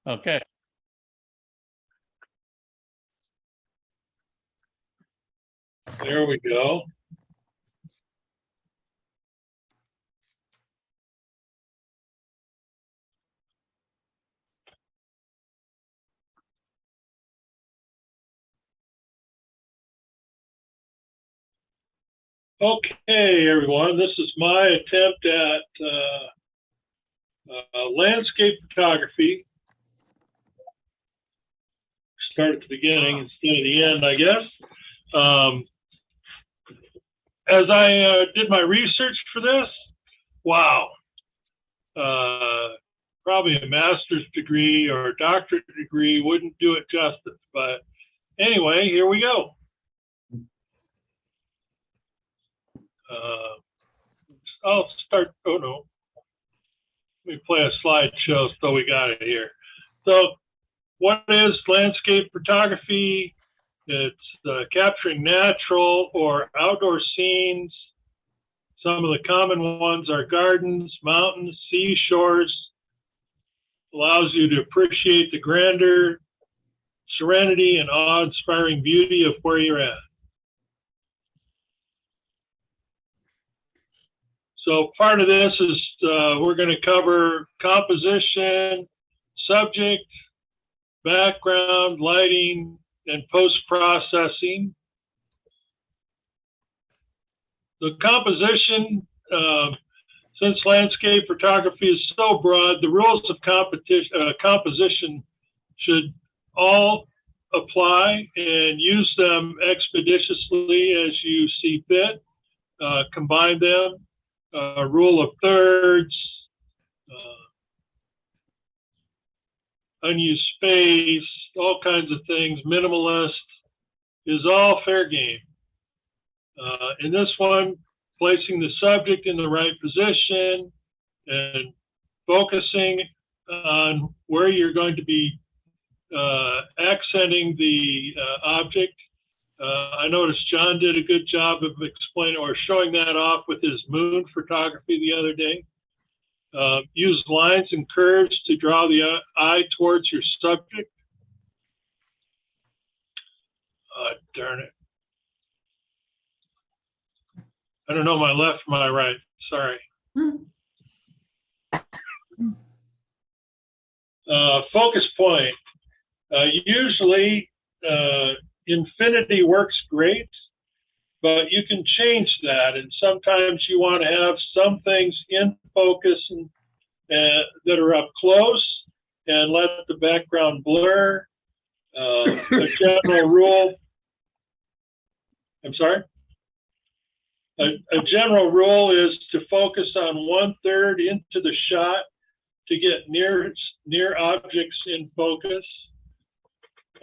Okay. There we go. Okay, everyone, this is my attempt at landscape photography. Start at the beginning instead of the end, I guess. As I did my research for this, wow, probably a master's degree or a doctorate degree wouldn't do it justice. But anyway, here we go. I'll start. Oh no, let me play a slideshow so we got it here. So, what is landscape photography? It's capturing natural or outdoor scenes. Some of the common ones are gardens, mountains, seashores. Allows you to appreciate the grandeur, serenity, and awe-inspiring beauty of where you're at. So part of this is we're going to cover composition, subject, background, lighting, and post-processing. The composition, since landscape photography is so broad, the rules of composition should all apply, and use them expeditiously as you see fit. Combine them. Rule of thirds, unused space, all kinds of things, minimalist, is all fair game. In this one, placing the subject in the right position and focusing on where you're going to be accenting the object. I noticed John did a good job of explaining or showing that off with his moon photography the other day. Use lines and curves to draw the eye towards your subject. Darn it. I don't know my left from my right. Sorry. Focus point. Usually, infinity works great, but you can change that. And sometimes you want to have some things in focus and, that are up close and let the background blur. A general rule. I'm sorry? A general rule is to focus on 1/3 into the shot to get near objects in focus.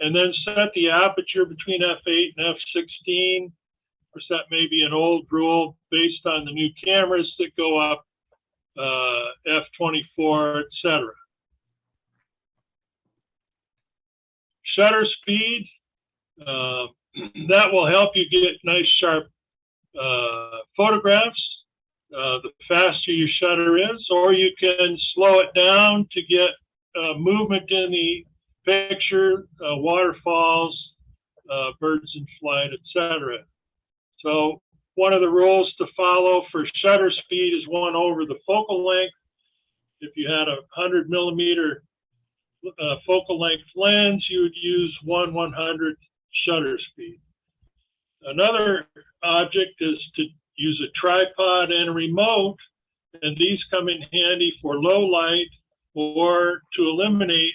And then set the aperture between f8 and f16. Of course, that may be an old rule based on the new cameras that go up, f24, etc. Shutter speed, that will help you get nice sharp photographs. The faster your shutter is, or you can slow it down to get movement in the picture, waterfalls, birds in flight, etc. So one of the rules to follow for shutter speed is 1 over the focal length. If you had a 100mm focal length lens, you would use 1/100th shutter speed. Another object is to use a tripod and a remote, and these come in handy for low light or to eliminate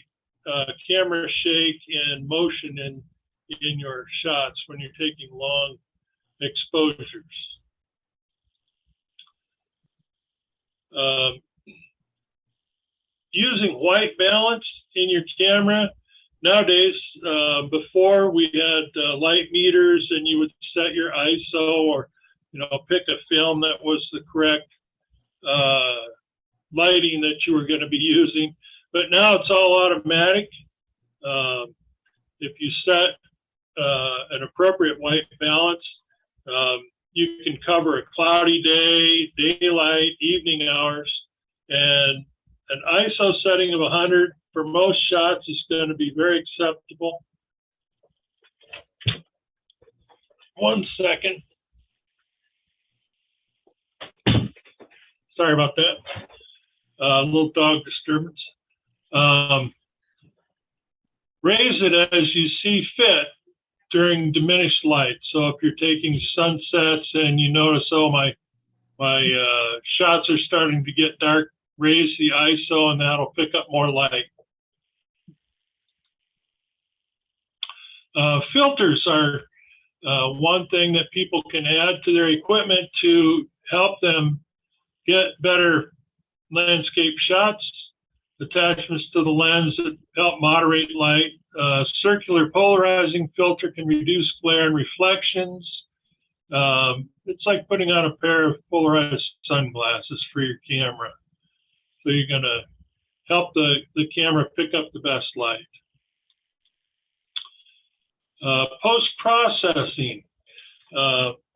camera shake and motion in your shots when you're taking long exposures. Using white balance in your camera. Nowadays, before we had light meters and you would set your ISO or, pick a film that was the correct lighting that you were going to be using. But now it's all automatic. If you set an appropriate white balance, you can cover a cloudy day, daylight, evening hours, and an ISO setting of 100 for most shots is going to be very acceptable. One second. Sorry about that. A little dog disturbance. Raise it as you see fit during diminished light. So if you're taking sunsets and you notice, oh, my shots are starting to get dark, raise the ISO and that'll pick up more light. Filters are one thing that people can add to their equipment to help them get better landscape shots. Attachments to the lens that help moderate light. Circular polarizing filter can reduce glare and reflections. It's like putting on a pair of polarized sunglasses for your camera. So you're going to help the camera pick up the best light. Post-processing.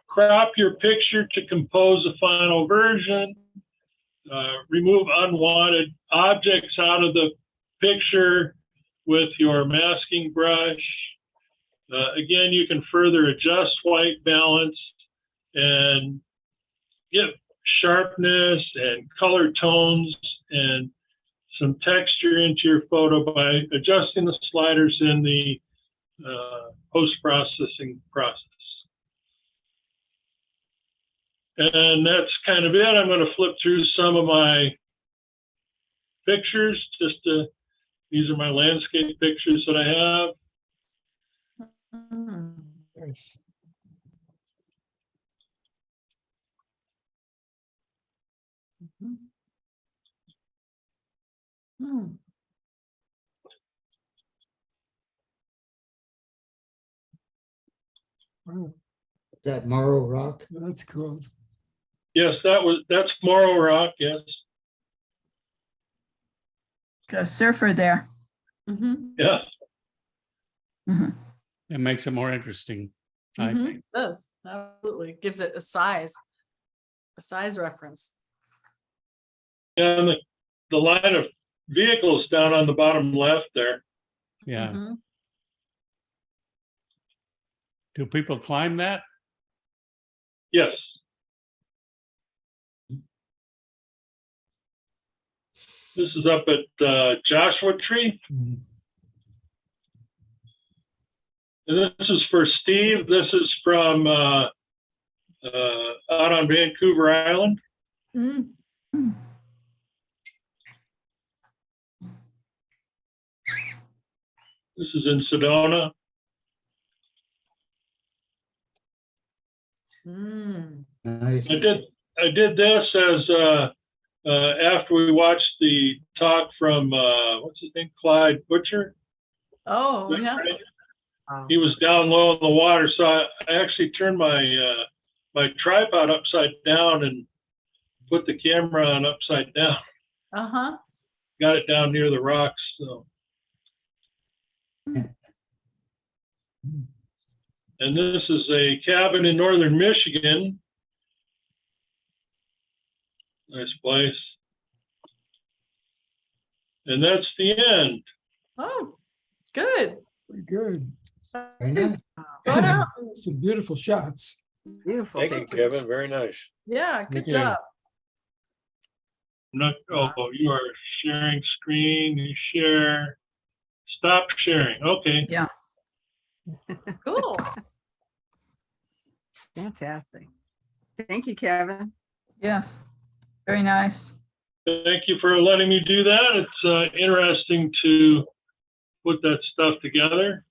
Crop your picture to compose a final version. Remove unwanted objects out of the picture with your masking brush. Again, you can further adjust white balance and give sharpness and color tones and some texture into your photo by adjusting the sliders in the post-processing process. And that's kind of it. I'm going to flip through some of my pictures. These are my landscape pictures that I have. Nice. Wow, That Morrow Rock. that's cool. Yes, that's Morrow Rock, yes. Got a surfer there. Yeah. It makes it more interesting, I think. It does, absolutely. Gives it a size reference. And the line of vehicles down on the bottom left there. Yeah. Do people climb that? Yes. This is up at Joshua Tree. And this is for Steve. This is from out on Vancouver Island. This is in Sedona. Nice. I did this as after we watched the talk from what's his name, Clyde Butcher. Oh, yeah. He was down low in the water, so I actually turned my my tripod upside down and put the camera on upside down. Got it down near the rocks. So. And this is a cabin in northern Michigan. Nice place. And that's the end. Oh, good. Pretty good. Very nice. Go down. Some beautiful shots. Beautiful. Thank you, Kevin. Very nice. Yeah, good you. job. Not, oh, you are sharing screen. You share. Stop sharing. Okay. Yeah. Cool. Fantastic. Thank you, Kevin. Yes. Very nice. Thank you for letting me do that. It's interesting to put that stuff together.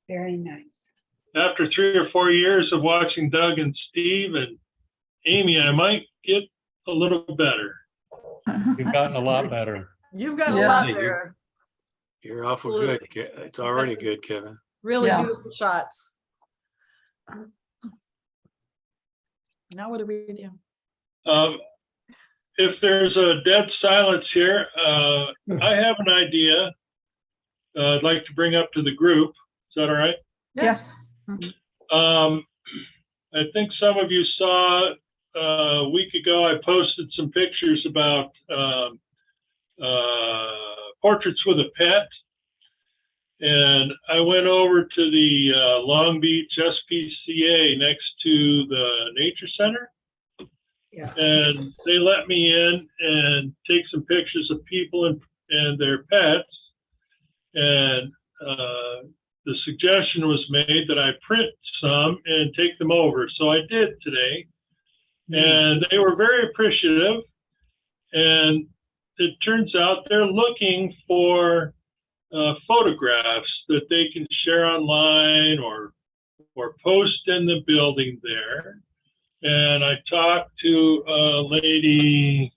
Very nice. After 3 or 4 years of watching Doug and Steve and Amy, I might get a little better. You've gotten a lot better. You've got a Yeah. lot there. You're awful Absolutely. good. It's already good, Kevin. Really Yeah. beautiful shots. Now what do we do? If there's a dead silence here, I have an idea I'd like to bring up to the group. Is that all right? Yeah. Yes. I think some of you saw a week ago, I posted some pictures about portraits with a pet. And I went over to the Long Beach SPCA next to the Nature Center. Yeah. And they let me in and take some pictures of people and their pets. And the suggestion was made that I print some and take them over. So I did today. And they were very appreciative. And it turns out they're looking for photographs that they can share online or post in the building there. And I talked to a lady,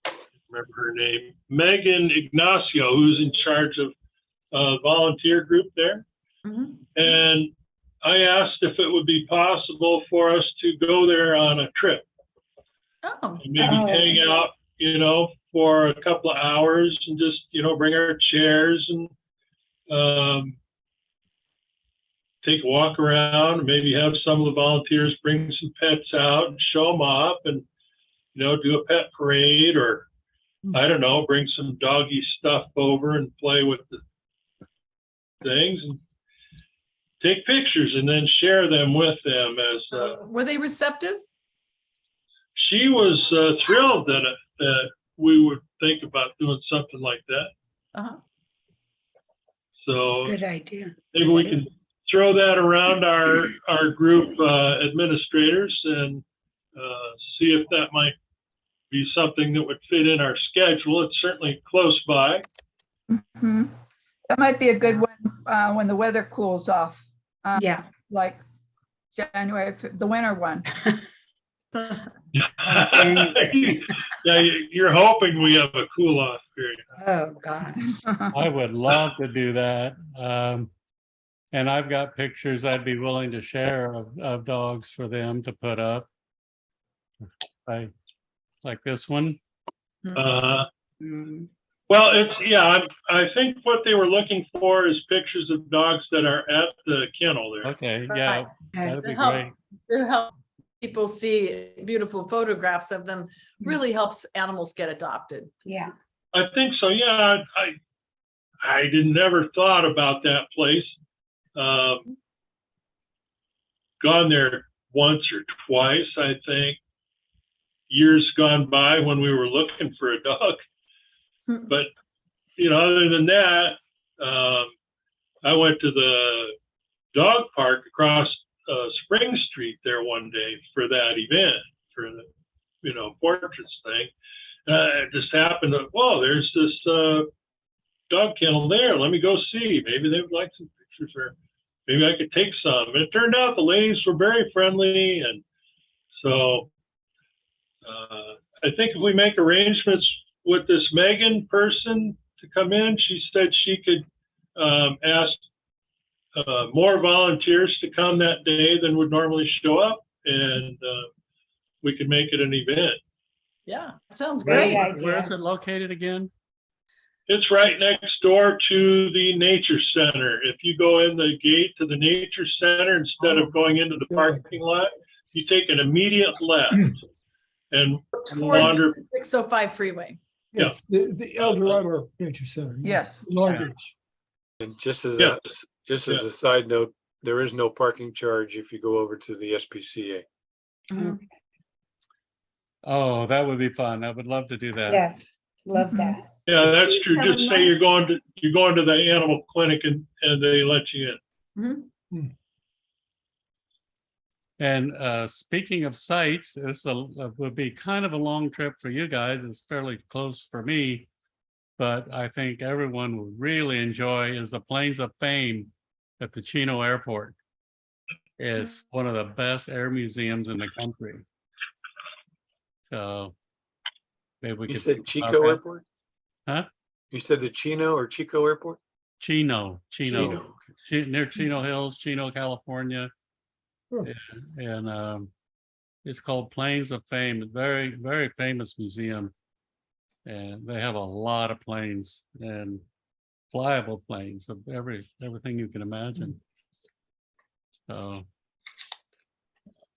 I can't remember her name, Megan Ignacio, who's in charge of a volunteer group there. Mhm. And I asked if it would be possible for us to go there on a trip Oh, and maybe hang out, for a couple of hours and just, bring our chairs and take a walk around and maybe have some of the volunteers bring some pets out and show them off and, do a pet parade or, I don't know, bring some doggy stuff over and play with the things and take pictures and then share them with them as were they receptive? she was thrilled that we would think about doing something like that. Uh-huh. So Good idea. maybe we can throw that around our group administrators and see if that might be something that would fit in our schedule. It's certainly close by. Mhm. That might be a good one when the weather cools off, Yeah. like January, the winter one. Yeah, you're hoping we have a cool off period. Oh, gosh. I would love to do that. And I've got pictures I'd be willing to share of dogs for them to put up. Like this one. Mm. Well, I think what they were looking for is pictures of dogs that are at the kennel there. Okay, yeah, that'd be To help- great. To help people see beautiful photographs of them really helps animals get adopted. Yeah. I think so. Yeah, I didn't never thought about that place. Gone there once or twice, I think. Years gone by when we were looking for a dog. But, other than that, I went to the dog park across Spring Street there one day for that event, for the, portraits thing. It just happened to, whoa, there's this dog kennel there. Let me go see. Maybe they would like some pictures or maybe I could take some. And it turned out the ladies were very friendly. And so I think if we make arrangements with this Megan person to come in, she said she could ask more volunteers to come that day than would normally show up, and we could make it an event. Yeah, sounds Great great. idea. Where is it located again? It's right next door to the Nature Center. If you go in the gate to the Nature Center, instead of going into the parking lot, you take an immediate left and wander. Toward 605 freeway. Yes, the El Dorado Nature Center. Yes. Long Yeah. Beach. And just as Yeah. a side note, there is no parking charge if you go over to the SPCA. Oh, that would be fun. I would love to do that. Yes, love that. Yeah, that's true. Have a Just say nice- you're going to the animal clinic and they let you in. Mhm. And speaking of sites, this would be kind of a long trip for you guys. It's fairly close for me, but I think everyone would really enjoy is the Plains of Fame at the Chino Airport. It's one of the best air museums in the country. So maybe we You could. said think Chico about that. Airport? Huh? You said the Chino or Chico Airport? Chino. Chino. Near Chino Hills, Chino, California. Oh. And it's called Plains of Fame. Very, very famous museum. And they have a lot of planes and flyable planes of everything you can imagine. So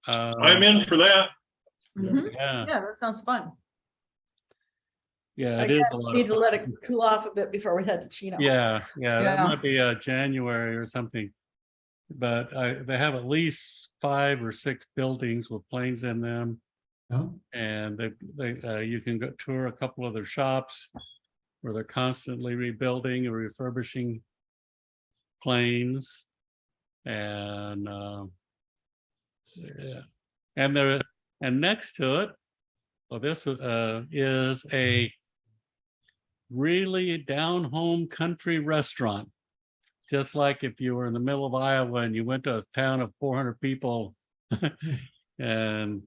I'm in for that. Mhm. yeah. Yeah, that sounds fun. Yeah, it Again, is a lot need of to let it fun. cool off a bit before we head to Chino. Yeah, that Yeah. might be January or something. But they have at least 5 or 6 buildings with planes in them. No? And you can go tour a couple of their shops where they're constantly rebuilding or refurbishing planes. And yeah, and next to it, well, this is a really down home country restaurant. Just like if you were in the middle of Iowa and you went to a town of 400 people, and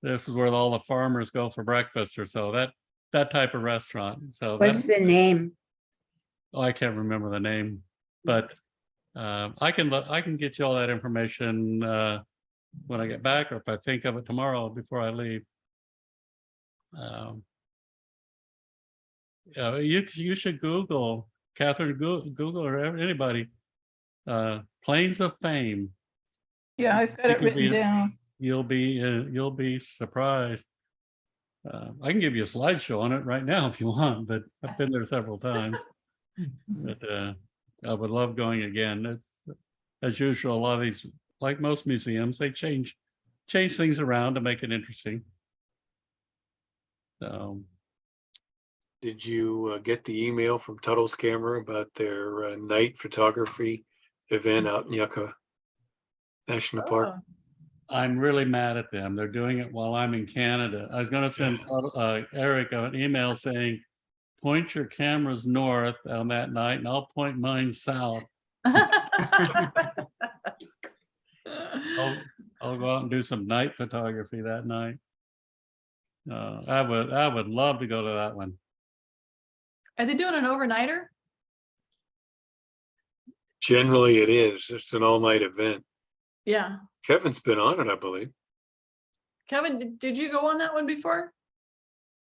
this is where all the farmers go for breakfast or so. That type of restaurant. So What's the name? I can't remember the name, but I can get you all that information when I get back, or if I think of it tomorrow before I leave. You should Google, Catherine, Google or anybody, Plains of Fame. Yeah, I've got You it can written be- down. You'll be surprised. I can give you a slideshow on it right now if you want, but I've been there several times. But I would love going again. It's, as usual, a lot of these, like most museums, they change things around to make it interesting. So Did you get the email from Tuttle's Camera about their night photography event out in Yucca National Park? Oh, I'm really mad at them. They're doing it while I'm in Canada. I was going to send Eric an email saying, point your cameras north on that night and I'll point mine south. I'll go out and do some night photography that night. I would love to go to that one. Are they doing an overnighter? Generally, it is. It's an all-night event. Yeah. Kevin's been on it, I believe. Kevin, did you go on that one before?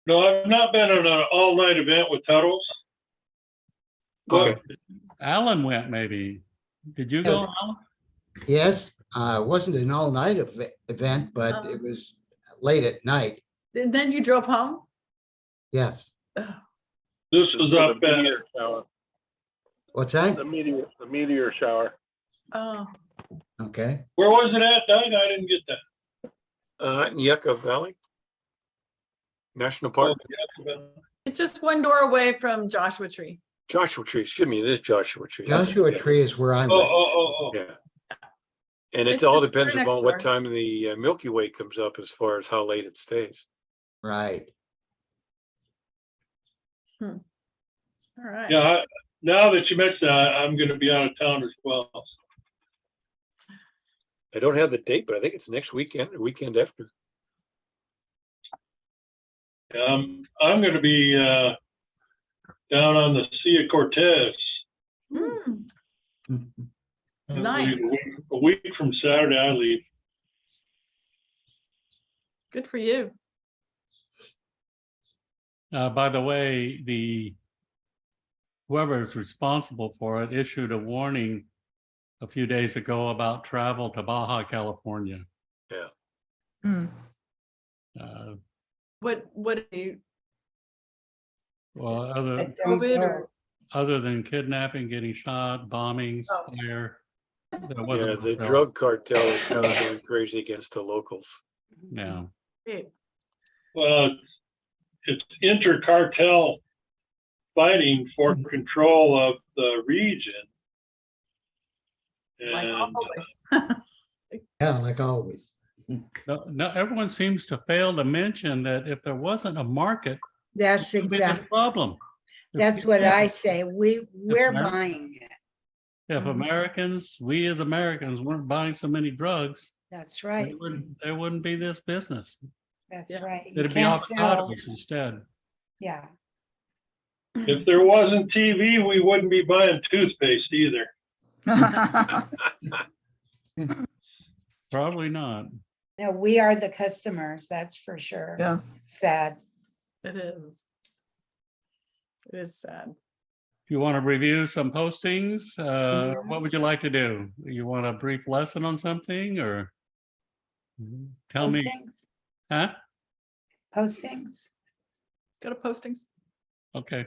No, I've not been on an all-night event with Tuttles. Okay. Alan went maybe. Did you go, Alan? Yes, it wasn't an all-night event, but it was late at night. And then you drove home? Yes. This was up at What's that? The meteor shower. Oh, Okay. where was it at, Doug? I didn't get that. In Yucca Valley National Park. it's just one door away from Joshua Tree. Joshua Tree, excuse me, it is Joshua Tree. Joshua Tree is where I Oh, went. oh. Yeah. And It's it all just depends right next upon what door. time the Milky Way comes up as far as how late it stays. Right. All right. Yeah, now that you mentioned that, I'm gonna be out of town as well. I don't have the date, but I think it's next weekend or weekend after. I'm gonna be down on the Sea of Cortez. Hmm, I Nice. leave a week from Saturday, I leave. good for you. By the way, whoever is responsible for it issued a warning a few days ago about travel to Baja California. Hmm. Uh, What do you, well, I other don't COVID know. or? other than kidnapping, getting shot, bombings, Oh. fire. there Yeah, wasn't the much else. drug cartel is kind of going crazy against the locals. Yeah. Hey, Well, it's inter-cartel fighting for control of the region. like And always. Yeah, like always. No, everyone seems to fail to mention that if there wasn't a market, That's it would be a exactly, problem. If that's what people- I say. We're America- buying it. If we as Americans weren't buying so many drugs, That's right. there wouldn't be this business. That's Yeah. right. You It'd be can't sell. avocados instead. Yeah. if there wasn't TV, we wouldn't be buying toothpaste either. Probably not. No, we are the customers, that's for sure. Yeah. Sad. It is. It is sad. If you want to review some postings, what would you like to do? You want a brief lesson on something or? Tell me, Postings, huh? postings. Go to postings. Okay.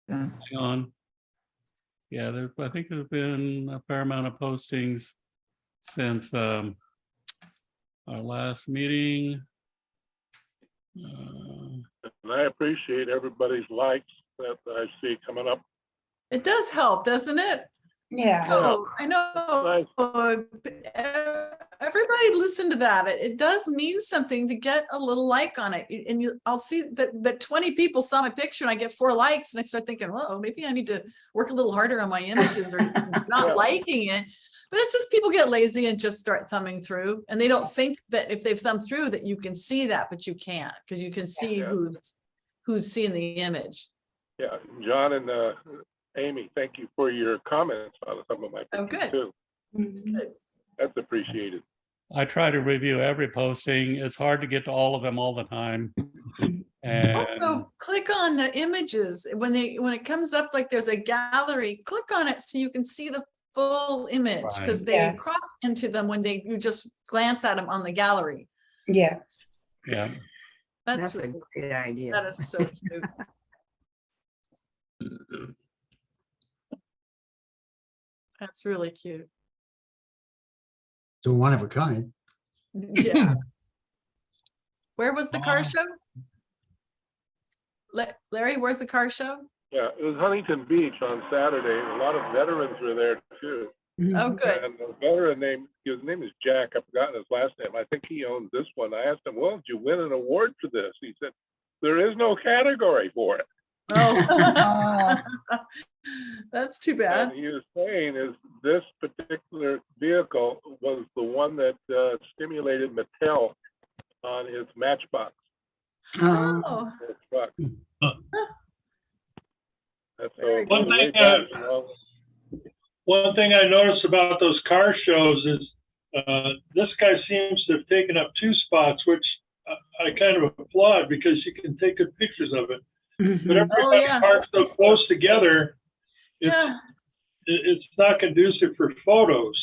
Yeah. Hang on. Yeah, I think there's been a fair amount of postings since our last meeting. And I appreciate everybody's likes that I see coming up. It does help, doesn't it? Yeah. Oh, I know. Everybody listen to that. It does mean something to get a little like on it. And I'll see that 20 people saw my picture and I get 4 likes and I start thinking, whoa, maybe I need to work a little harder on my images or not Yeah. liking it. But it's just people get lazy and just start thumbing through, and they don't think that if they've thumbed through that you can see that, but you can't, because you can see Yeah. who's seeing the image. Yeah, John and Amy, thank you for your comments on some of my Oh, pictures good. too. Mhm. That's appreciated. I try to review every posting. It's hard to get to all of them all the time. And Also, click on the images when it comes up like there's a gallery. Click on it so you can see the full image, because Right. they Yes. crop into them when you just glance at them on the gallery. Yeah. yeah, That's a really- great idea. that is so cute. That's really cute. So one of a kind. Yeah. Where was the car Oh. show? Larry, where's the car show? Yeah, it was Huntington Beach on Saturday. A lot of veterans were there too. Oh, good. And the veteran his name is Jack. I've forgotten his last name. I think he owns this one. I asked him, well, did you win an award for this? He said, there is no category for it. Oh, that's too And bad. he was saying is this particular vehicle was the one that stimulated Mattel on his Matchbox Oh, truck. That's Very so good. way back, you know. One thing I noticed about those car shows is this guy seems to have taken up 2 spots, which I kind of applaud because you can take good pictures of it. But everybody yeah. parked so close together, Yeah. it's not conducive for photos.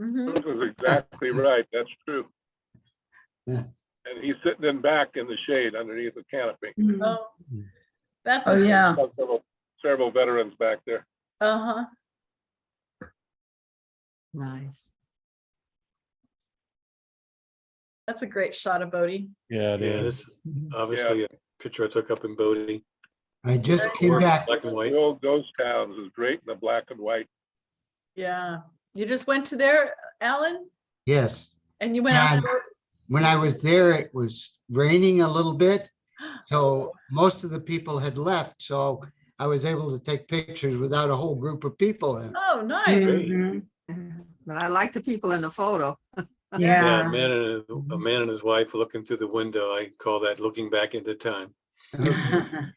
Mhm. This is exactly right. That's true. Yeah. And he's sitting in back in the shade underneath the canopy. Oh, that's. Oh, yeah. Several veterans back there. Uh-huh. Nice. That's a great shot of Bodie. yeah, it Yeah, is. this obviously a picture I took up in Bodie. I just came Or back. black and white. The old ghost towns is great in the black and white. Yeah. You just went to there, Alan? Yes. And you went out And there? when I was there, it was raining a little bit. So most of the people had left. So I was able to take pictures without a whole group of people. in. Oh, nice. Mhm. But I like the people in the photo. Yeah, Yeah. a man and his wife looking through the window. I call that looking back into time. Well,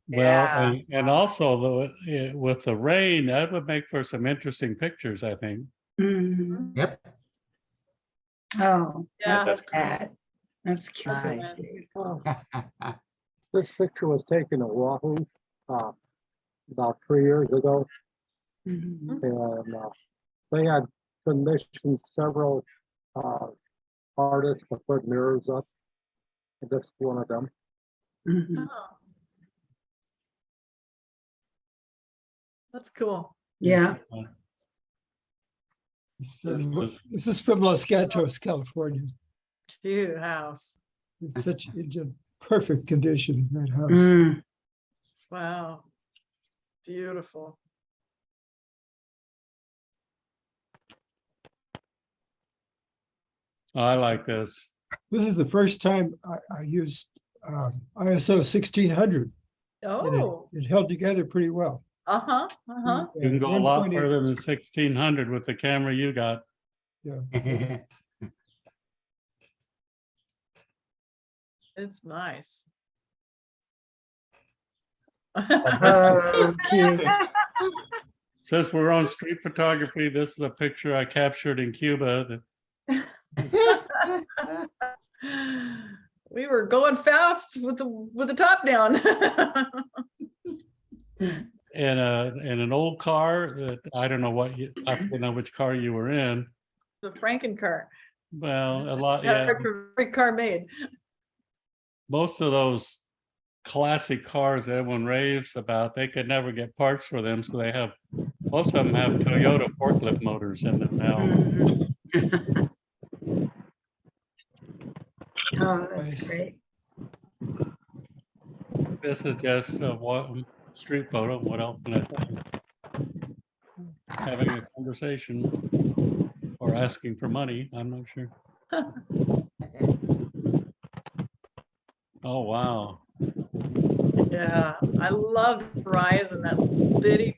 Yeah. and also with the rain, that would make for some interesting pictures, I think. Mhm. Yep. Oh, Yeah. That's that. That's cute. Nice. This picture was taken at Wahoo, about 3 years ago. Mhm. And they had commissioned several artists to put mirrors up. And this is one of them. Mhm. Oh. That's cool. Yeah. This is from Los Gatos, California. Cute house. It's in perfect condition, that house. Mm. Wow. Beautiful. I like this. This is the first time I used ISO 1600. And Oh, it held together pretty well. uh-huh, uh-huh. You can go a lot 1.8 further than 1600 with the camera you got. It's nice. Oh, cute. Since we're on street photography, this is a picture I captured in Cuba. We were going fast with the top down. In an old car that I don't know I don't know which car you were in. The Franken car. Well, a lot, yeah. Every car made. Most of those classic cars that everyone raves about. They could never get parts for them, so they have, most of them have Toyota forklift motors in them now. Mhm. Oh, that's Nice. great. This is just a street photo. What else can I say? Having a conversation or asking for money. I'm not sure. Oh, wow. Yeah, I love horizon, that bitty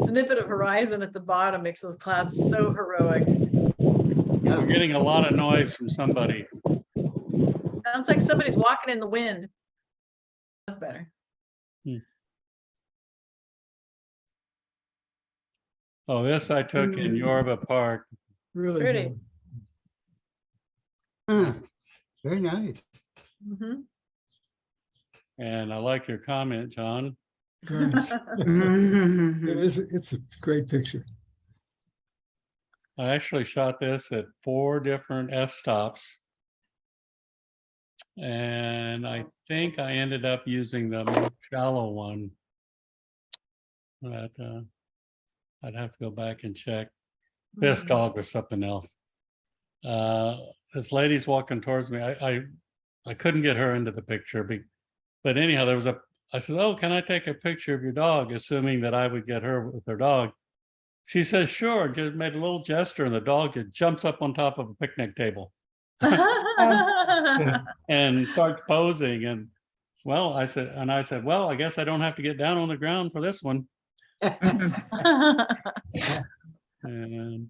snippet of horizon at the bottom makes those clouds so heroic. We're getting a lot of noise from somebody. Sounds like somebody's walking in the wind. That's better. Oh, this I took in Yorba Park. Really Pretty. good. Huh, very nice. Mhm. And I like your comment, John. Good. Mhm. It's a great picture. I actually shot this at 4 different f-stops. And I think I ended up using the more shallow one. But I'd have to go back and check. This dog was something else. This lady's walking towards me. I couldn't get her into the picture, but anyhow, I said, "Oh, can I take a picture of your dog?" Assuming that I would get her with her dog. She says, "Sure," and just made a little gesture, and the dog just jumps up on top of a picnic table and starts posing. And I said, "Well, I guess I don't have to get down on the ground for this one." And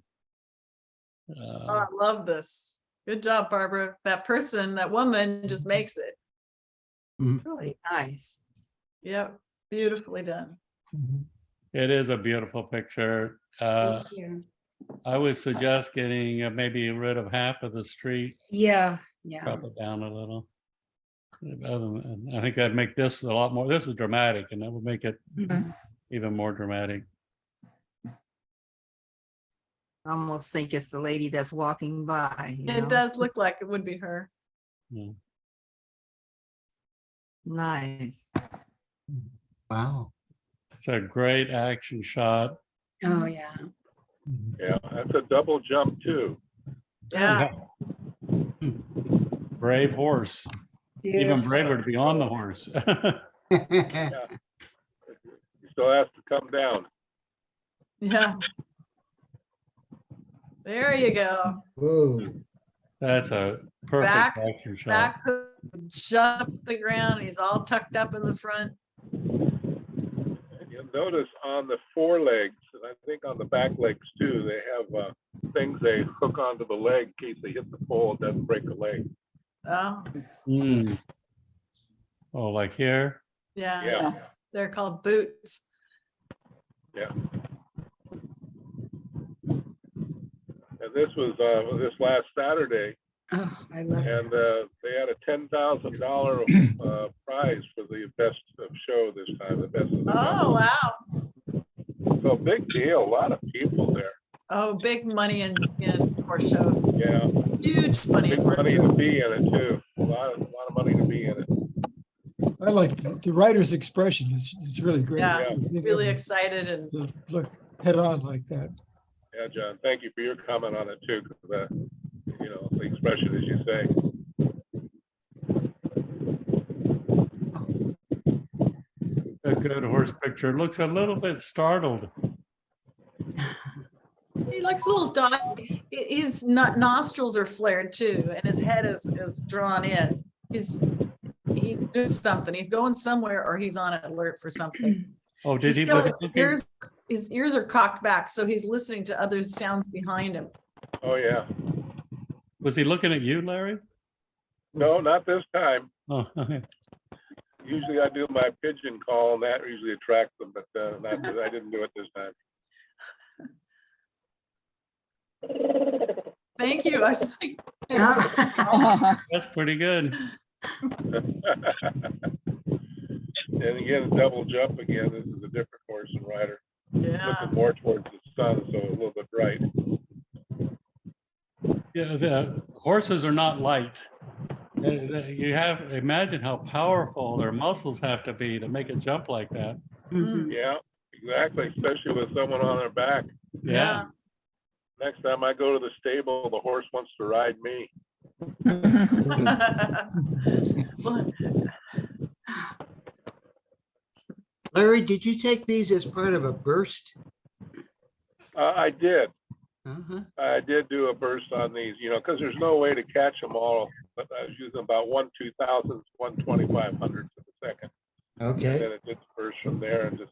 Oh, I love this. Good job, Barbara. That person, that woman just makes it. Really nice. Yep, beautifully done. it is a beautiful picture. Thank you. I would suggest getting maybe rid of half of the street, Yeah, yeah. drop it down a little. I think that'd make this a lot more. This is dramatic, and that would make it Mhm. even more dramatic. I almost think it's the lady that's walking by. You It know? does look like it would be her. Yeah. Nice. Wow. It's a great action shot. Oh, yeah. Yeah, that's a double jump too. Yeah. Brave horse. Even Beautiful. braver to be on the horse. Yeah. He still has to come down. Yeah. There you go. Whoa. That's a perfect Back- action shot. Back hook, jump the ground. He's all tucked up in the front. And you'll notice on the forelegs, and I think on the back legs too, they have things they hook onto the leg in case they hit the pole, it doesn't break the leg. Oh, Mm. Oh, like here? yeah. Yeah, They're called boots. yeah. And this was this last Saturday, Oh, I love it. and they had a $10,000 prize for the best of show this time, the best of the Oh, best. wow. So big deal, a lot of people there. Oh, big money in horse shows. Yeah, Huge money in big horse money to shows. be in it too. A lot of money to be in it. I like the writer's expression is really great. Yeah, Yeah. really excited and To look head on like that. Yeah, John, thank you for your comment on it too, because the expression as you say. A good horse picture. Looks a little bit startled. he looks a little dotty. His nostrils are flared too, and his head is drawn in. He's doing something. He's going somewhere, or he's on alert for something. Oh, did he Still, look? his ears are cocked back, so he's listening to other sounds behind him. Oh, yeah. Was he looking at you, Larry? No, not this time. Oh, okay. Usually I do my pigeon call and that usually attracts them, but I didn't do it this time. Thank you. I was just like, That's pretty good. And again, double jump again. This is a different horse and rider. yeah. Looking more towards the sun, so a little bit bright. Yeah, the horses are not light. You have, imagine how powerful their muscles have to be to make it jump like that. Mhm. Yeah, exactly, especially with someone on their back. Yeah. Next time I go to the stable, the horse wants to ride me. Well, Larry, did you take these as part of a burst? I did. Uh-huh. I did do a burst on these, because there's no way to catch them all. But I was using about 1/2000th, 1/2500th of a second. And Okay, then it just burst from there and just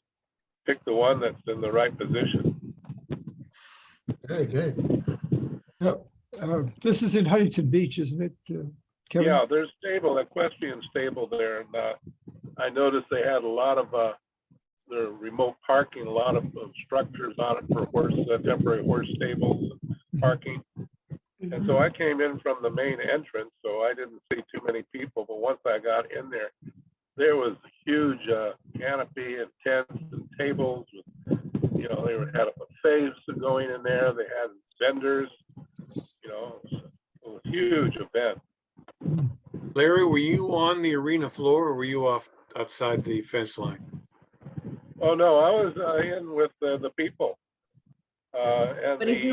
pick the one that's in the right position. very good. Yep. This is in Huntington Beach, isn't it, Kevin? Yeah, there's stable, equestrian stable there. And I noticed they had a lot of their remote parking, a lot of structures on it for horse, temporary horse stables, and parking. And so I came in from the main entrance, so I didn't see too many people. But once I got in there, there was a huge canopy and tents and tables. They had buffets going in there. They had vendors. It was a huge event. Larry, were you on the arena floor or were you outside the fence line? Oh no, I was in with the people. But he's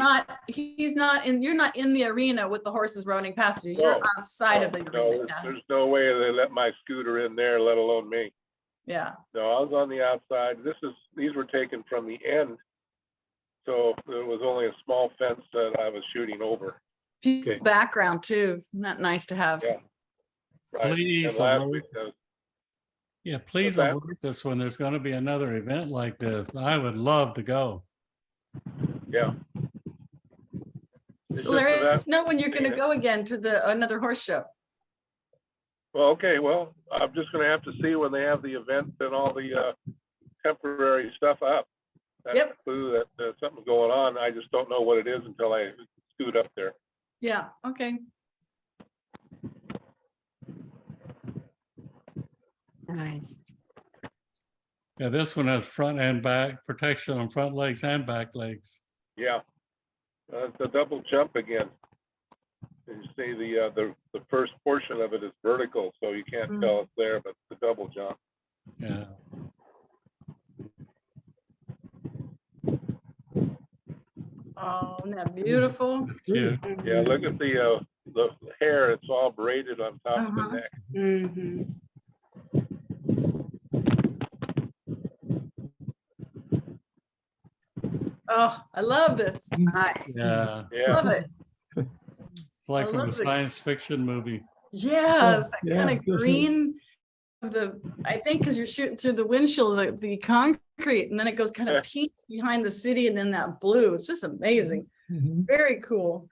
not in, you're not in the arena with the horses running past you. You're No, outside of the arena. There's no way they let my scooter in there, let alone me. Yeah. No, I was on the outside. These were taken from the end. So there was only a small fence that I was shooting over. Okay. Background too. Isn't that nice to have? Yeah. Right. Please And last alert- week, Yeah, please that? alert us when there's going to be another event like this. I would love to go. yeah. It's So just let about- us know when you're going to go again to another horse show. Well, okay, well, I'm just gonna have to see when they have the event and all the temporary stuff up. That's Yep. a clue that something's going on. I just don't know what it is until I scoot up there. Yeah. Okay. Nice. Yeah, this one has front and back protection on front legs and back legs. Yeah. It's a double jump again. And you see the first portion of it is vertical, so you can't tell it's there, but it's a double jump. Yeah. Oh, isn't that beautiful? It's cute. Yeah, look at the hair. It's all braided on top of Uh-huh. the neck. Mhm. Oh, I love this. Nice. Yeah. Yeah. Love it. It's like I from a love it. science fiction movie. Yes, that Yeah, kind of definitely. green. I think because you're shooting through the windshield, the concrete, and then it goes kind of pink behind the city, and then that blue. It's just amazing. Mhm. Very cool.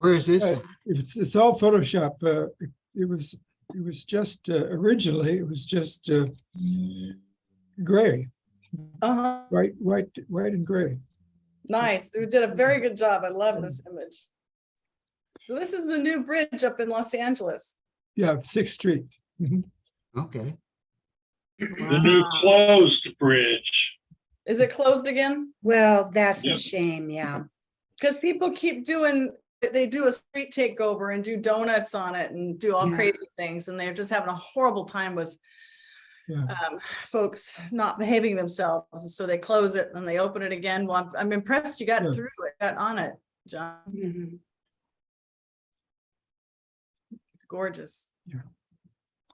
Where is this? It's all Photoshop. It was just originally, it was just gray, Uh-huh. white and gray. Nice. We did a very good job. I love this image. So this is the new bridge up in Los Angeles. Yeah, 6th Street. Mhm. Okay. The new closed bridge. Is it closed again? Well, that's Yeah. a shame, yeah. Because people keep they do a street takeover and do donuts on it and do all Yeah. crazy things. And they're just having a horrible time with Yeah. folks not behaving themselves. And so they close it and they open it again. Well, I'm impressed you got Yeah. through it, got on it, John. Mhm. Gorgeous.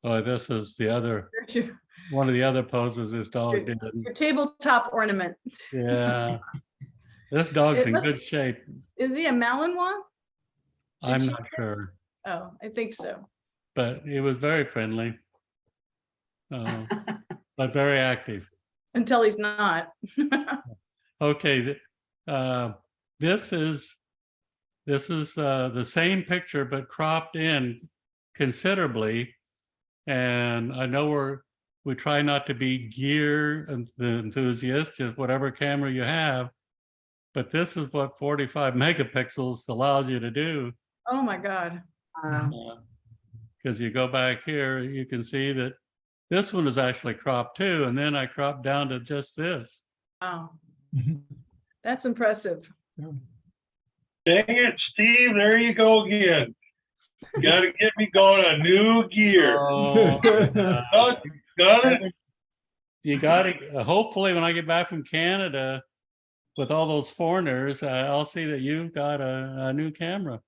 Oh, this is the other, one of the other poses this dog did. Your tabletop ornament. Yeah. This dog's It in must- good shape. Is he a Malinois? I'm she- not sure, Oh, I think so. but he was very friendly. But very active. Until he's not. Okay, this is the same picture but cropped in considerably. And I know we try not to be gear enthusiasts, just whatever camera you have. But this is what 45 megapixels allows you to do. Oh my God. Because you go back here, you can see that this one is actually cropped too. And then I cropped down to just this. Wow. Mhm. That's impressive. Yeah. Dang it, Steve, there you go again. Gotta get me going on new gear. Oh, Got it? you gotta, hopefully when I get back from Canada with all those foreigners, I'll see that you've got a new camera.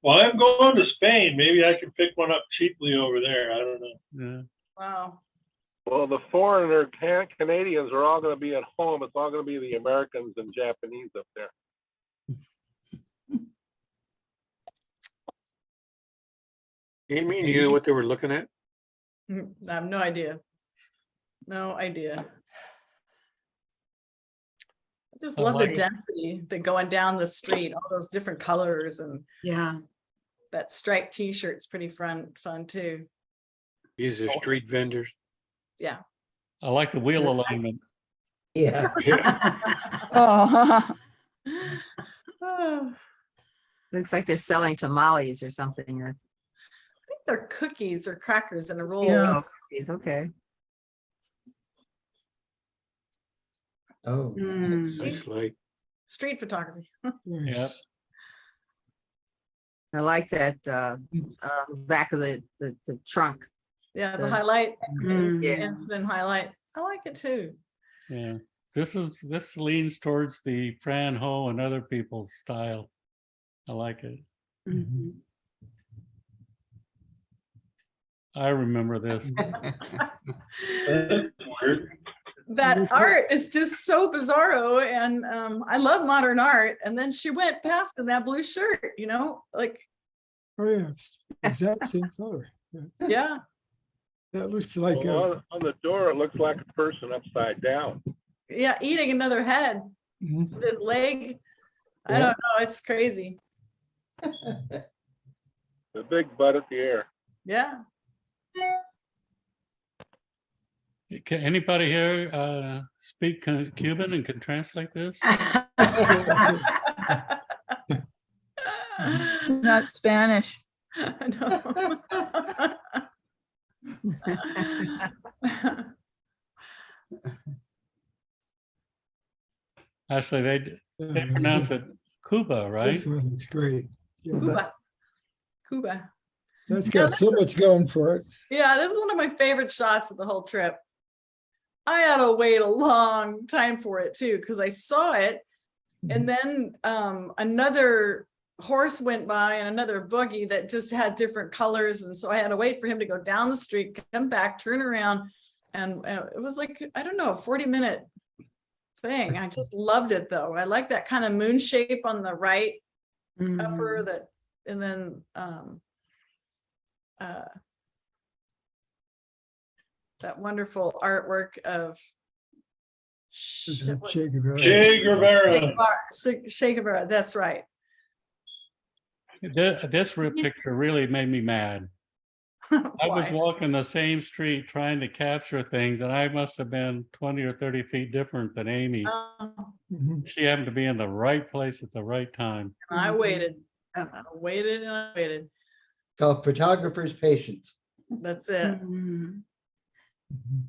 Well, I'm going to Spain. Maybe I can pick one up cheaply over there. I don't know. Yeah. Wow. Well, the foreigner Canadians are all going to be at home. It's all going to be the Americans and Japanese up there. Amy, do you know what they were looking at? I have no idea. No idea. I just love the like it. density, the going down the street, all those different colors, and Yeah. that striped t-shirt's pretty fun too. These are street vendors. Yeah. I like the wheel alignment. Yeah. Yeah. Oh, I Looks like they're selling tamales or something. think they're cookies or crackers in a roll. Yeah. Okay. Oh, Mm. Nice light. Street photography. Yes. I like that back of the trunk. Yeah, the Yeah. highlight, Mm. Yeah. incident highlight. I like it too. Yeah. This leans towards the Fran Ho and other people's style. I like it. Mhm. I remember this. That's weird. That art is just so bizarro, and I love modern art. And then she went past in that blue shirt, like, Oh, yeah, exact same color. Yeah. yeah. That looks like, Well, on the door, it looks like a person upside down. Yeah, eating another head Mhm. with his leg. I Yeah. don't know. It's crazy. The big butt at the air. Yeah. Can anybody here speak Cuban and can translate this? it's not Spanish. No. Actually, they pronounce it Cuba, right? This one is great. Yeah, Cuba. Cuba. that's got so much going for it. Yeah, this is one of my favorite shots of the whole trip. I had to wait a long time for it too, because I saw it, and then another horse went by and another buggy that just had different colors, and so I had to wait for him to go down the street, come back, turn around, and it was like, I don't know, a 40-minute thing. I just loved it though. I like that kind of moon shape on the right upper, that, and then that wonderful artwork of It's a Che Guevara. Che Guevara. Che Guevara, that's right. This picture really made me mad. I was Why? walking the same street trying to capture things, and I must have been 20 or 30 feet different than Amy. Mhm. She happened to be in the right place at the right time. I waited. I waited and I waited. called photographer's patience. That's it. Mhm. Mhm.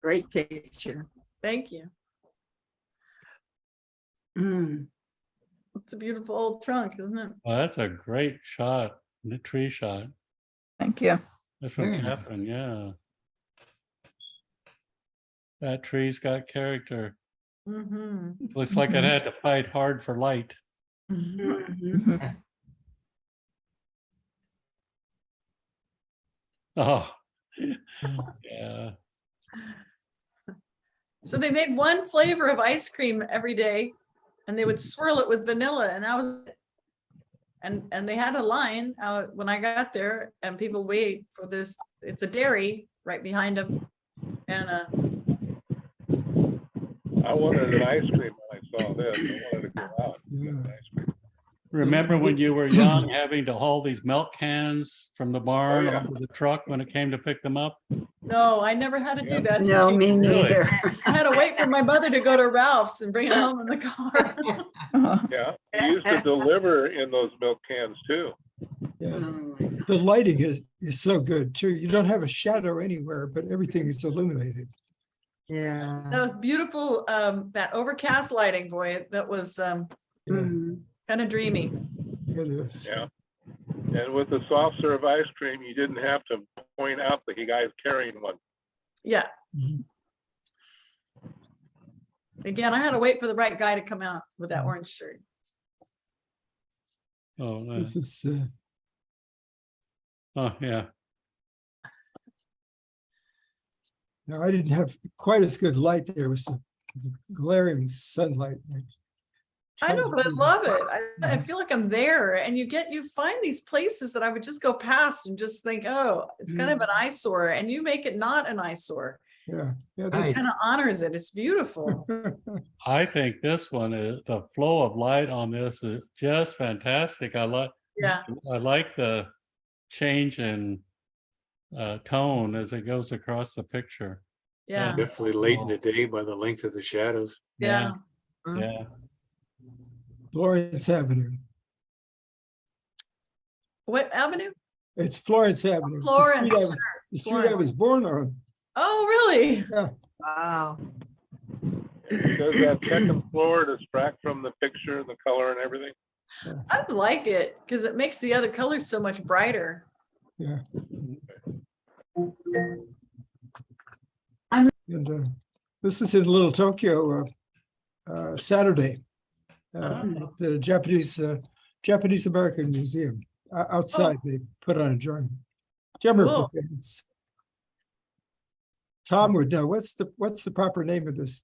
Great picture. Thank you. Mm. It's a beautiful old trunk, isn't it? Well, that's a great shot, the tree shot. Thank you. That's what's Very nice. happening, yeah. That tree's got character. Mm-hmm. Looks like it had to fight hard for light. Mhm. Oh, yeah. So they made one flavor of ice cream every day, and they would swirl it with vanilla, and that was it. And they had a line out when I got there, and people wait for this. It's a dairy right behind them, and I wanted an ice cream when I saw this. I wanted to go out and get an Yeah. ice cream. Remember when you were young, having to haul these milk cans from the barn yeah. onto the truck when it came to pick them up? no, I never had to do that. No, Steve. me Really? neither. I had to wait for my mother to go to Ralph's and bring it home in the car. Yeah, we used to deliver in those milk cans too. Yeah, Oh, my God. the lighting is so good too. You don't have a shadow anywhere, but everything is illuminated. Yeah. That was beautiful. That overcast lighting, boy, that was Yeah. Mhm. kind of dreamy. It is. Yeah. And with the soft serve ice cream, you didn't have to point out that the guy's carrying one. Yeah. Mhm. Again, I had to wait for the right guy to come out with Mm-hmm. that orange shirt. Oh, This is, oh, yeah. no, I didn't have quite as good light. There was some glaring sunlight. I know, but I love it. I Mhm. feel like I'm there, and you find these places that I would just go past and just think, oh, it's kind of an eyesore, and you make it not an eyesore. Yeah, yeah. Right. Kind of honors it. It's beautiful. I think this one is, the flow of light on this is just fantastic. I Yeah. like the change in tone as it goes across the picture. Yeah. Definitely late in the day by the length of the shadows. Yeah. Yeah. Florence Avenue. What avenue? It's Florence Avenue. It's the Florence. street I was- Sure. the street I Florence. was born on. Oh, really? Wow. Does that second floor distract from the picture, the color and everything? I like it because it makes the other colors so much brighter. Yeah. And this is in Little Tokyo, Saturday, at the Japanese American Museum. Outside, they put on a drummer Cool. performance. Tom would know. What's the proper name of this?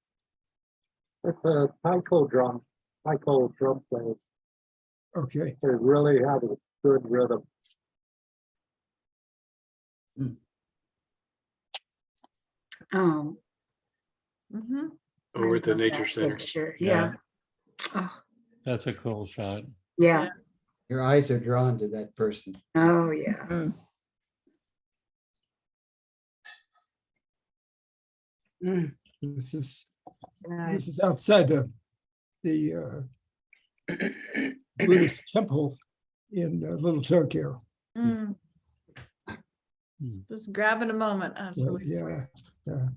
It's a taiko drum players. Okay. They really have a good rhythm. Oh, Mhm. Over at the love nature that center. picture. Yeah. Yeah. Oh, That's a cool shot. yeah. Your eyes are drawn to that person. Oh, yeah. Mm, This is nice. outside the Buddhist temple in Little Tokyo. Mm. Hmm. Just grabbing a moment. That's Yeah, really sweet. yeah.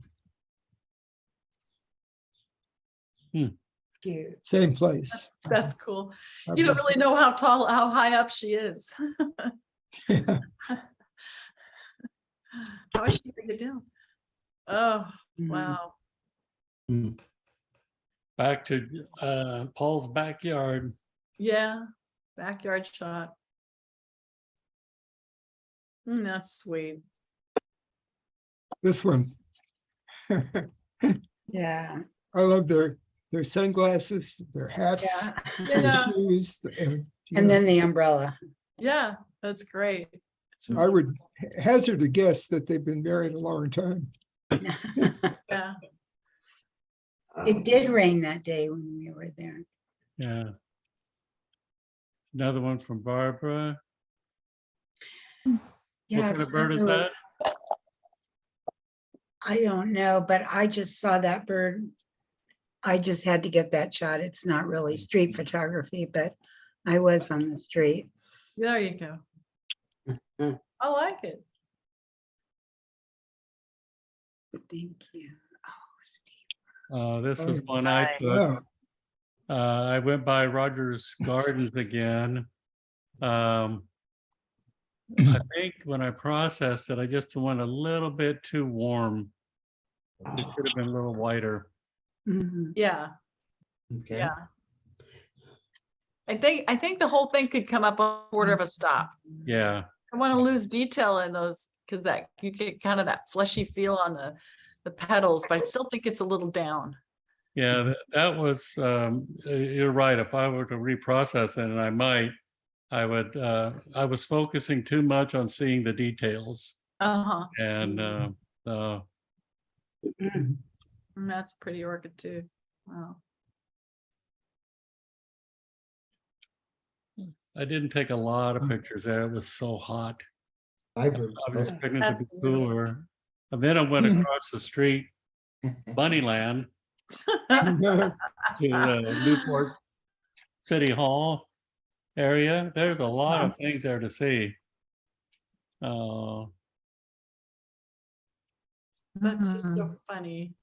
Cute. Same place. That's cool. You don't really know how high up she is. How is she gonna get down? Oh, wow. Back to Paul's backyard. Yeah, backyard shot. That's sweet. This one. Yeah. I love their sunglasses, their hats, Yeah. their Yeah, shoes. And then the umbrella. yeah, that's great. I would hazard a guess that they've been married a long time. Yeah. It did rain that day when we were there. Yeah. Another one from Barbara. Yeah, What kind it's of bird not is really- that? I don't know, but I just saw that bird. I just had to get that shot. It's not really street photography, but I was on the street. There you go. I like it. Thank you. Oh, Steve. This is Birds. one I took. Wow. I went by Rogers Gardens again. I think when I processed it, I just went a little bit too warm. It should have been a little whiter. Mhm. Yeah, Okay. yeah. I think the whole thing could come up a quarter of a stop. Yeah. I want to lose detail in those because that you get kind of that fleshy feel on the petals, but I still think it's a little down. Yeah, that was, you're right. If I were to reprocess it, and I might, I would, I was focusing too much on seeing the details. Uh-huh. And Mm. And that's pretty orchid too. Wow. I didn't take a lot of pictures there. It was so hot. Vibrant. I was expecting it That's to be beautiful. cooler. And then I went Mhm. across the street, Bunnyland, Yeah. to Newport City Hall area. There's a lot of things there to see. That's just so funny.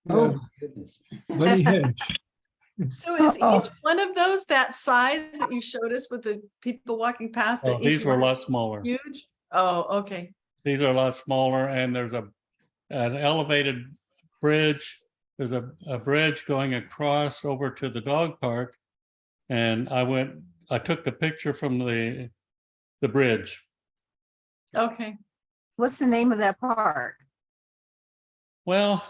Oh, my goodness. Bunny hedge. So is Uh-oh. each one of those that size that you showed us with the people walking past? Oh, that each these were a one is lot smaller. Huge? Oh, okay. These are a lot smaller, and there's an elevated bridge. There's a bridge going across over to the dog park. And I took the picture from the bridge. Okay. What's the name of that park? Well,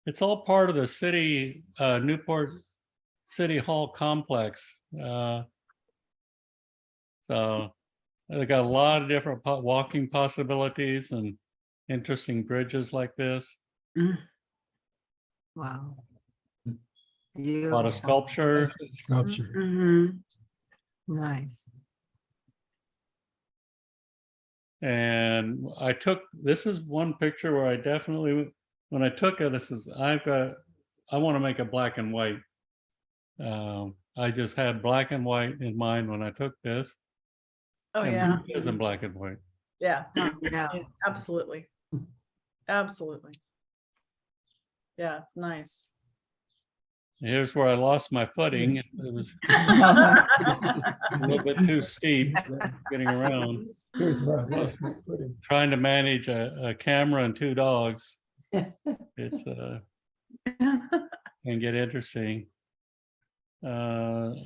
it's all part of the city, Newport City Hall complex. So they got a lot of different walking possibilities and interesting bridges like this. Wow. A lot of Beautiful. sculpture. Sculpture. Mhm. Nice. And this is one picture where I definitely, when I took it, I want to make it black and white. I just had black and white in mind when I took this. Oh, and yeah. It is in black and white. Yeah, Yeah. absolutely. Absolutely. Yeah, it's nice. Here's where I lost my footing. It was a little bit too steep getting around. Here's where I lost my footing. Trying to manage a camera and 2 dogs. It's can get interesting. Like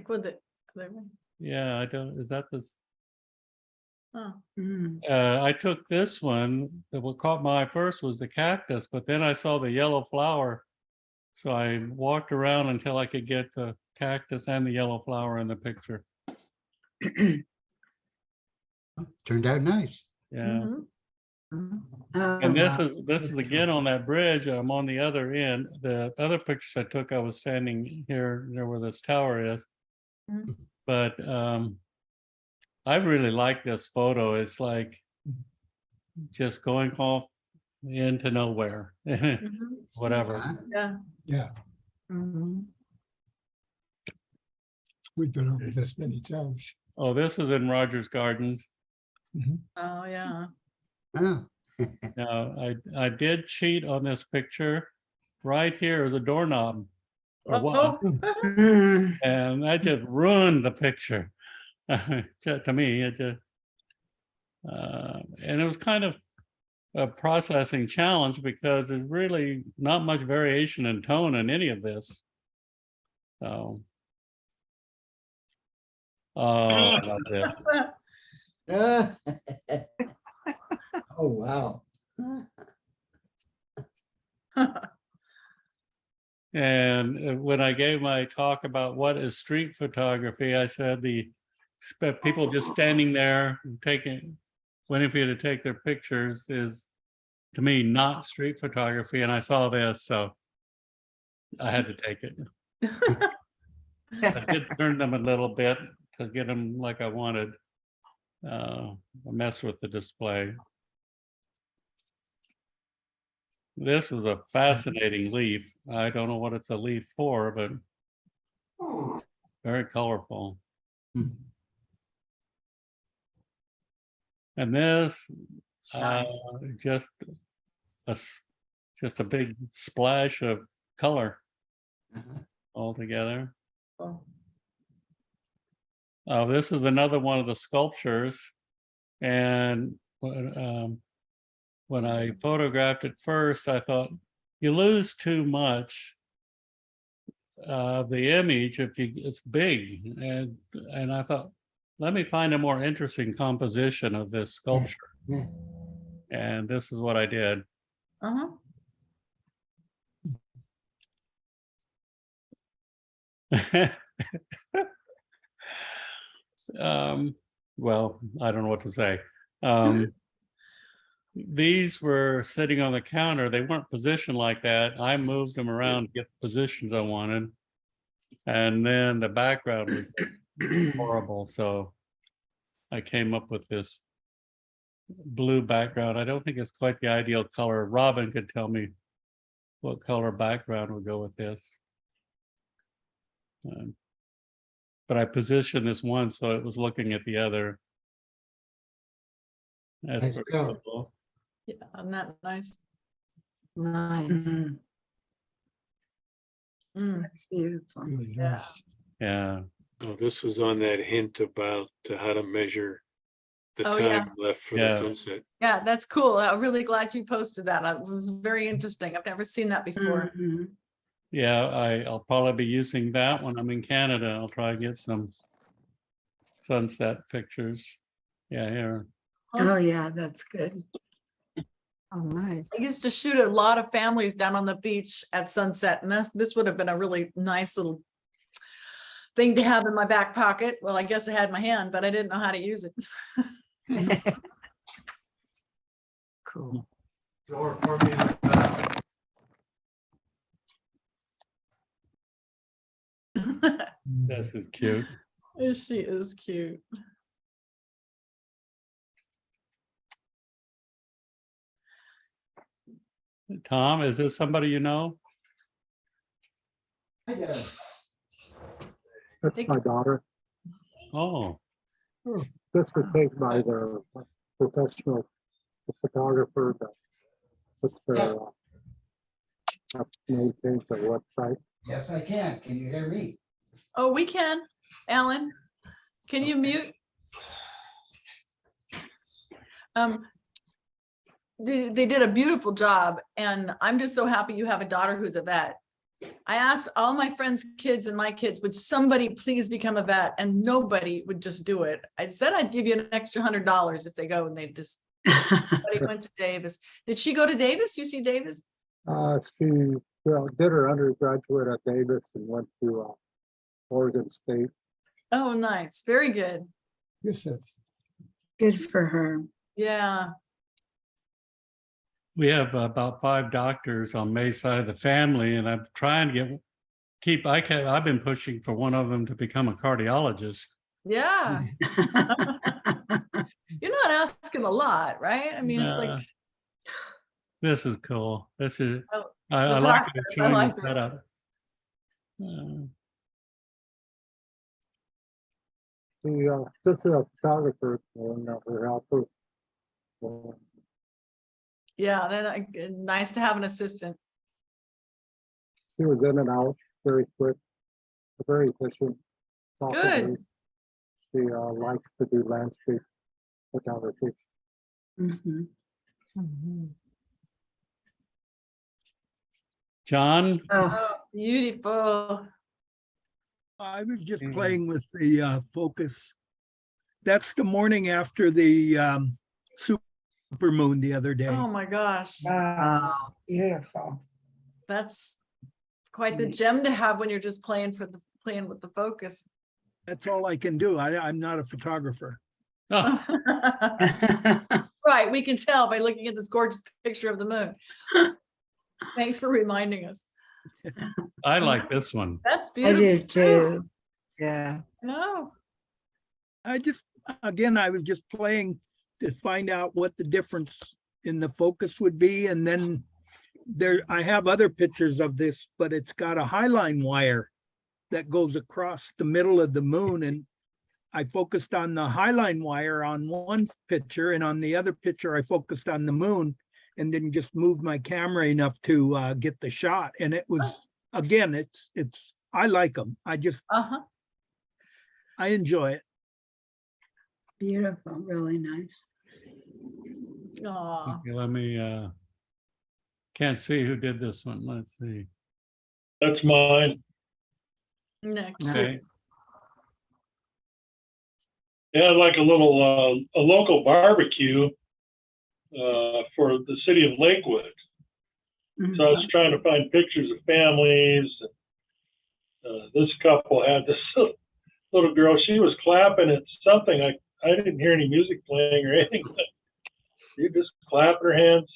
with it. Yeah, I don't, is that this? Oh, Mhm. I took this one, what caught my eye first was the cactus, but then I saw the yellow flower. So I walked around until I could get the cactus and the yellow flower in the picture. Turned out nice. Yeah. mhm. Oh, And wow. this is again on that bridge. I'm on the other end. The other pictures I took, I was standing here near where this tower is. Mhm. But I really like this photo. It's like just going off into nowhere. Mhm. Whatever. Huh? Yeah. Yeah, Mhm. we've been over this many times. Oh, this is in Rogers Gardens. Oh, yeah. Oh, Now, I did cheat on this picture. Right here is a doorknob. Or what? Oh, Mhm. And that just ruined the picture. To me, it just, and it was kind of a processing challenge because there's really not much variation in tone in any of this. So, oh, I love this. Ah. Oh, wow. And when I gave my talk about what is street photography, I said people just standing there and waiting for you to take their pictures is, to me, not street photography. And I saw this, so I had to take it. I did turn them a little bit to get them like I wanted. I messed with the display. This was a fascinating leaf. I don't know what it's a leaf for, but very colorful. Hmm. And this, Nice. just a big splash of color Uh-huh. altogether. Oh. This is another one of the sculptures. And when I photographed it first, I thought you lose too much of the image if it's big. And I thought, let me find a more interesting composition of this sculpture. Yeah. And this is what I did. Uh-huh. Well, I don't know what to say. These were sitting on the counter. They weren't positioned like that. I moved them around to get the positions I wanted. And then the background was just horrible. So I came up with this blue background. I don't think it's quite the ideal color. Robin could tell me what color background would go with this. But I positioned this one so it was looking at the other. That's Nice pretty job. cool. Yeah, isn't that nice? Nice. Mhm. Mm, That's beautiful. Really Yeah. nice. Yeah. Oh, this was on that hint about how to measure the Oh, yeah. time left for the Yeah. sunset. Yeah, that's cool. I'm really glad you posted that. It was very interesting. I've never seen that before. Mhm. Yeah, I'll probably be using that when I'm in Canada. I'll try to get some sunset pictures. Yeah, here. Oh, yeah, that's good. Oh, nice. I used to shoot a lot of families down on the beach at sunset, and this would have been a really nice little thing to have in my back pocket. Well, I guess I had my hand, but I didn't know how to use it. Cool. This is cute. She is cute. Tom, is this somebody you know? That's Thank my you. daughter. Oh, This was taken by their professional photographer that puts their, maintains their website. Yes, I can. Can you hear me? Oh, we can. Alan, can you mute? They did a beautiful job, and I'm just so happy you have a daughter who's a vet. I asked all my friends' kids and my kids, would somebody please become a vet? And nobody would just do it. I said I'd give you an extra $100 if they go, and they just nobody went to Davis. Did she go to Davis? UC Davis? She did her undergraduate at Davis and went to Oregon State. Oh, nice. Very good. Yes, that's Good for her. Yeah. we have about 5 doctors on May's side of the family, and I'm trying to I've been pushing for one of them to become a cardiologist. Yeah. You're not asking a lot, right? I mean, it's Uh, like, This is cool. This is, oh, I the like process, I showing like the it. setup. This is a photographer and her helper. yeah, then nice to have an assistant. She was in and out very quick, very efficient. Good. She likes to do landscape photography. Mhm. John, Oh, Oh, beautiful. I was just Mm. playing with the focus. That's the morning after the super moon the other day. Oh my gosh. wow, beautiful. That's quite the gem to have when you're just playing with the focus. That's all I can do. I'm not a photographer. oh, Right, we can tell by looking at this gorgeous picture of the moon. Thanks for reminding us. I like this one. That's I beautiful do too. Yeah. No. I was just playing to find out what the difference in the focus would be. And then I have other pictures of this, but it's got a highline wire that goes across the middle of the moon. And I focused on the highline wire on one picture, and on the other picture, I focused on the moon and then just moved my camera enough to get the shot. And it was, again, I like them. Uh-huh. I enjoy it. Beautiful, really nice. Aw. Okay, let me, can't see who did this one. Let's see. That's mine. Next. Okay. Yeah, like a local barbecue for the city of Lakewood. So I was trying to find pictures of families. This couple had this little girl. She was clapping at something. I didn't hear any music playing or anything. But she just clapping her hands.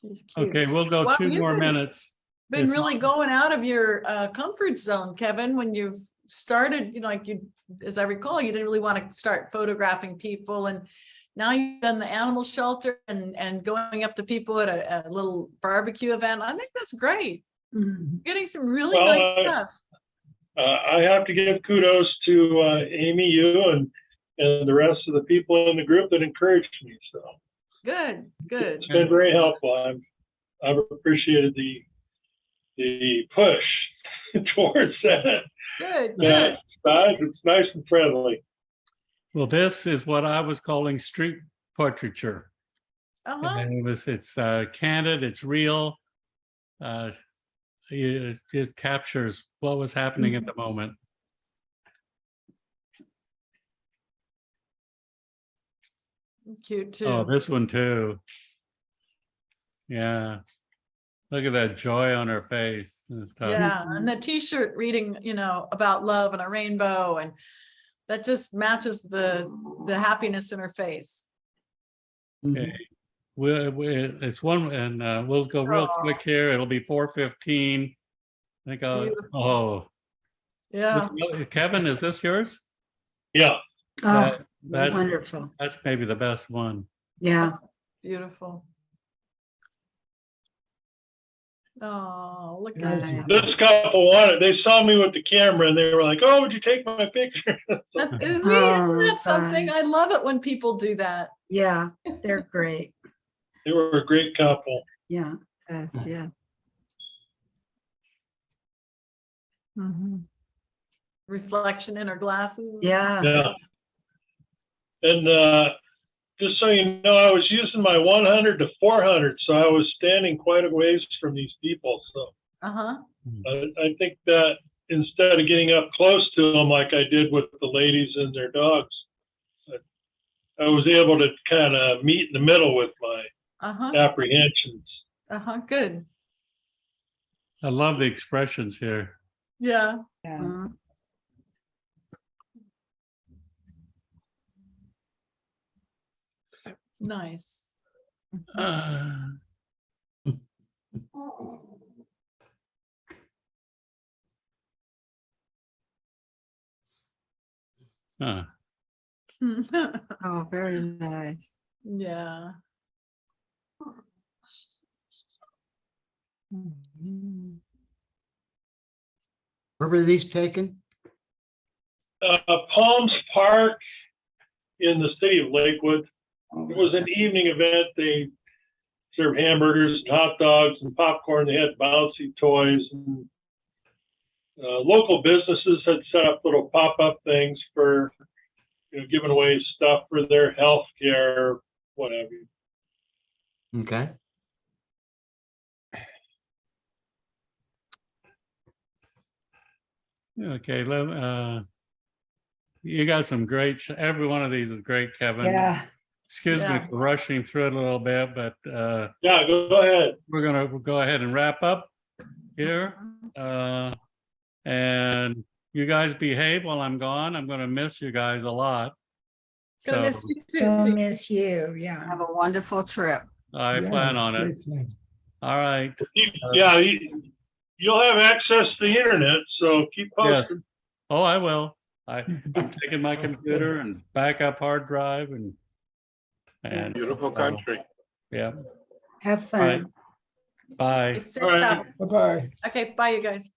He's cute. Okay, we'll go Wow, 2 you've more been- minutes. Been It's really not- going out of your comfort zone, Kevin, when you've started, as I recall, you didn't really want to start photographing people, and now you've done the animal shelter and going up to people at a little barbecue event. I think that's great. Mhm. Getting some really Well, nice stuff. I have to give kudos to Amy, you, and the rest of the people in the group that encouraged me. So Good, good. it's been very helpful. I've appreciated the push towards that Good, that good. side. It's nice and friendly. Well, this is what I was calling street portraiture. Uh-huh. And it's candid, it's real. It captures what was happening at the moment. Cute too. Oh, this one too. Yeah. Look at that joy on her face and stuff. Yeah, and the t-shirt reading, about love and a rainbow, and that just matches the happiness in her face. Okay. It's one, and we'll go real quick here. It'll be 4:15. I think Beautiful. Yeah, Kevin, is this yours? Yeah. Oh, That's wonderful. That's maybe the best one. Yeah. beautiful. Oh, look at Nice. that. This couple wanted, they saw me with the camera and they were like, "Oh, would you take my picture?" Isn't Oh, that something? fun. I love it when people do that. Yeah, they're great. They were a great couple. Yeah. Yes, yeah. Mhm. Reflection in her glasses. Yeah. Yeah. And just so you know, I was using my 100 to 400, so I was standing quite a ways from these people. So Uh-huh. I think that instead of getting up close to them like I did with the ladies and their dogs, I was able to kind of meet in the middle with my Uh-huh. apprehensions. Uh-huh. Good. I love the expressions here. Yeah. Yeah. Mhm. Nice. Huh. Oh, very nice. Yeah. Mhm. Where were these taken? Palms Park in the city of Lakewood. It was an evening event. They served hamburgers and hot dogs and popcorn. They had bouncy toys. And local businesses had set up little pop-up things for, giving away stuff for their health care, whatever. Okay. Okay, you got some great, every one of these is great, Kevin. Yeah. Excuse me Yeah. for rushing through it a little bit, but Yeah, go ahead. we're gonna go ahead and wrap up here. And you guys behave while I'm gone. I'm gonna miss you guys a lot. Gonna So miss you too, We'll Steve. miss you. Yeah. Have a wonderful trip. I plan on it. All right. Yeah, you'll have access to the internet, so keep Yes. posting. Oh, I will. I'm taking my computer and backup hard drive and Beautiful country. yeah. Have All right. fun. Bye. Safe All right. travel. Bye-bye. Okay, bye, you guys.